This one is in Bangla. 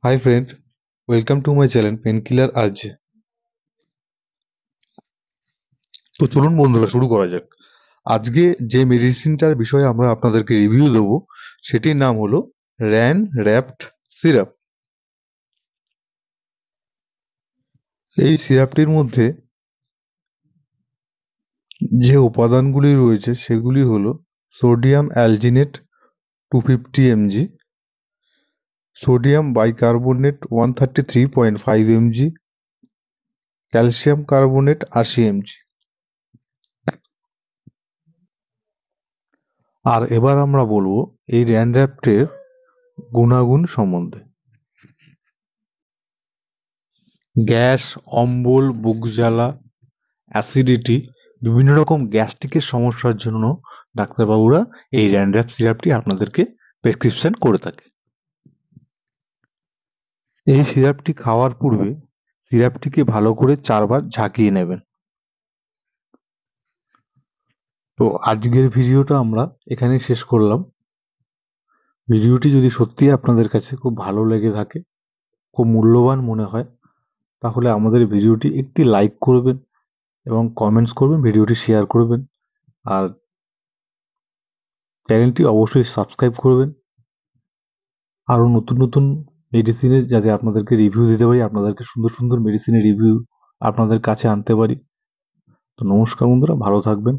Hi friend, welcome to my channel Painkiller RJ। তো চলুন বন্ধুরা শুরু করা যাক। আজকে যে মেডিসিনটার বিষয়ে আমরা আপনাদেরকে রিভিউ দেবো সেটির নাম হলো র্যান র্যাপ্ট সিরাপ। এই সিরাপটির মধ্যে যে উপাদানগুলি রয়েছে সেগুলি হলো sodium alginate 250 mg, sodium bicarbonate 133.5 mg, calcium carbonate 80 mg। আর এবার আমরা বলবো এই র্যান র্যাপ্টের গুণাগুণ সম্বন্ধে। গ্যাস, অম্বল, বুক জ্বালা, অ্যাসিডিটি, বিভিন্ন রকম গ্যাস্ট্রিকের সমস্যার জন্য ডাক্তারবাবুরা এই র্যানড্যাপ সিরাপটি আপনাদেরকে প্রেসক্রিপশন করে থাকে। এই সিরাপটি খাওয়ার পূর্বে সিরাপটিকে ভালো করে 4 বার ঝাঁকিয়ে নেবেন। তো আজকের ভিডিওটা আমরা এখানেই শেষ করলাম। ভিডিওটি যদি সত্যি আপনাদের কাছে খুব ভালো লেগে থাকে, খুব মূল্যবান মনে হয়, তাহলে আমাদের ভিডিওটি একটি লাইক করবেন এবং কমেন্টস করবেন, ভিডিওটি শেয়ার করবেন, আর চ্যানেলটি অবশ্যই সাবস্ক্রাইব করবেন। আরও নতুন নতুন মেডিসিনের যাতে আপনাদেরকে রিভিউ দিতে পারি, আপনাদেরকে সুন্দর সুন্দর মেডিসিনের রিভিউ আপনাদের কাছে আনতে পারি। তো নমস্কার বন্ধুরা, ভালো থাকবেন।